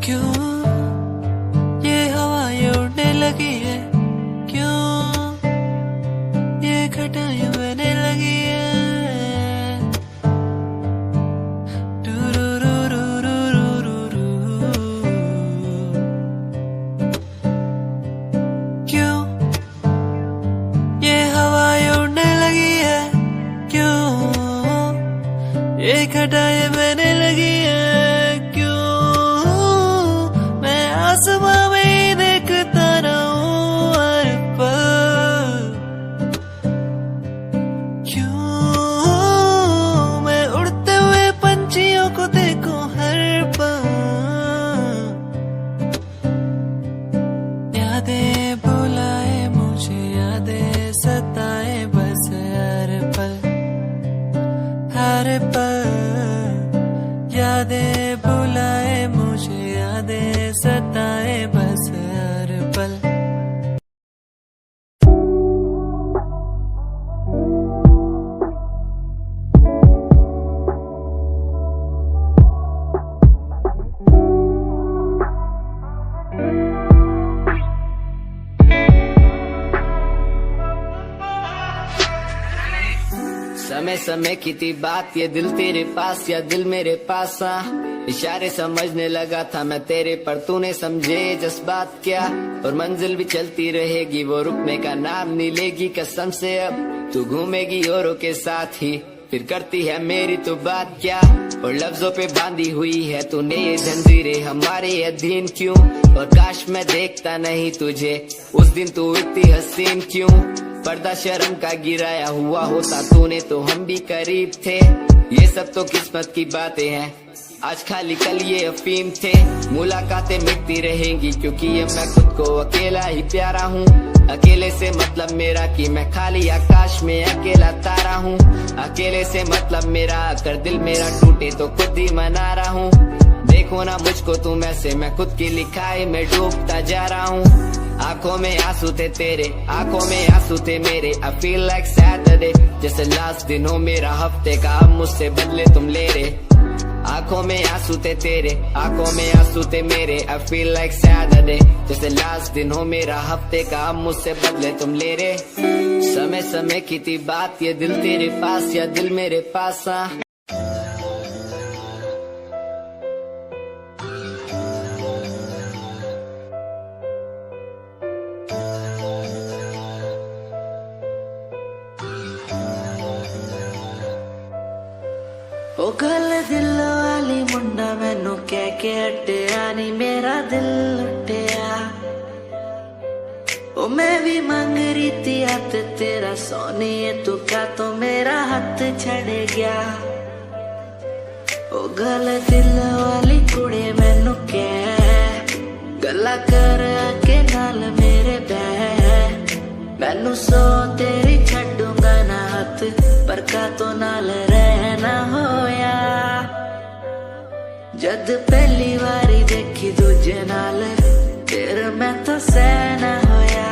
क्यों ये हवाएं उड़ने लगी है, क्यों ये घटाएं बहने लगी है। क्यों ये हवाएं उड़ने लगी है, क्यों ये घटाएं बहने लगी है, क्यों मैं आसमां में ही देखता रहूं हर पल, क्यों मैं उड़ते हुए पंछियों को देखूं हर पल। यादें बुलाए मुझे, यादें सताए बस हर पल, हर पल। यादें बुलाए मुझे, यादें सताए बस हर पल। समय समय की थी बात, ये दिल तेरे पास या दिल मेरे पास। इशारे समझने लगा था मैं तेरे, पर तूने समझे जज्बात क्या। और मंजिल भी चलती रहेगी, वो रुकने का नाम नहीं लेगी कसम से। अब तू घूमेगी औरों के साथ ही, फिर करती है मेरी तो बात क्या। और लफ्जों पे बांधी हुई है तूने ये जंजीरें, हमारे अधीन क्यों। और काश मैं देखता नहीं तुझे उस दिन, तू इतनी हसीन क्यों। पर्दा शर्म का गिराया हुआ होता तूने तो हम भी करीब थे। ये सब तो किस्मत की बातें हैं, आज खाली कल ये अफीम थे। मुलाकातें मिटती रहेंगी क्योंकि ये मैं खुद को अकेला ही प्यारा हूँ। अकेले से मतलब मेरा कि मैं खाली आकाश में अकेला तारा हूँ। अकेले से मतलब मेरा अगर दिल मेरा टूटे तो खुद ही मना रहा हूँ। देखो ना मुझको तुम ऐसे, मैं खुद की लिखाई में डूबता जा रहा हूँ। आंखों में आंसू थे तेरे, आंखों में आंसू थे मेरे। I feel like Saturday, जैसे लास्ट दिन हो मेरा हफ्ते का, अब मुझसे बदले तुम ले रहे। आंखों में आंसू थे तेरे, आंखों में आंसू थे मेरे। I feel like Saturday, जैसे लास्ट दिन हो मेरा हफ्ते का, अब मुझसे बदले तुम ले रहे। समय समय की थी बात, ये दिल तेरे पास या दिल मेरे पास। ओ गल दिल वाली मुंडा मैनू कह के हटिया नी, मेरा दिल लुटिया। ओ मैं भी मांग रही थी हाथ तेरा सोनिए, तू क्या तो मेरा हाथ छड़ गया। ओ गल दिल वाली कुड़े मैनू कह गल्ला कर के नाल मेरे बह। मैनू सो तेरी छड्डूंगा ना हाथ, पर का तो नाल रहना होया। जद पहली बारी देखी दूजे नाल, फिर मैं तो सहना होया।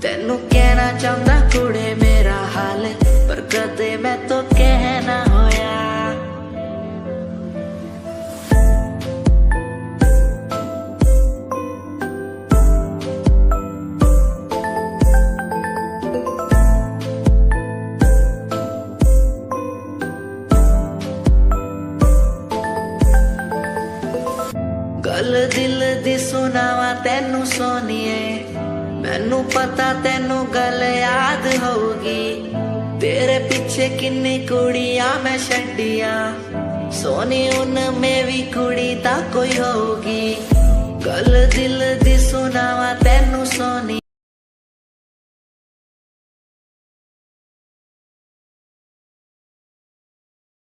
तेनू कहना चाहता कुड़े मेरा हाल, पर कदे मैं तो कहना होया। गल दिल दी सुनावा तेनू सोनिए, मैनू पता तेनू गल याद होगी। तेरे पीछे किन्नी कुड़ियां मैं छड्डियां, सोनी उनमें भी कुड़ी ता कोई होगी। गल दिल दी सुनावा तेनू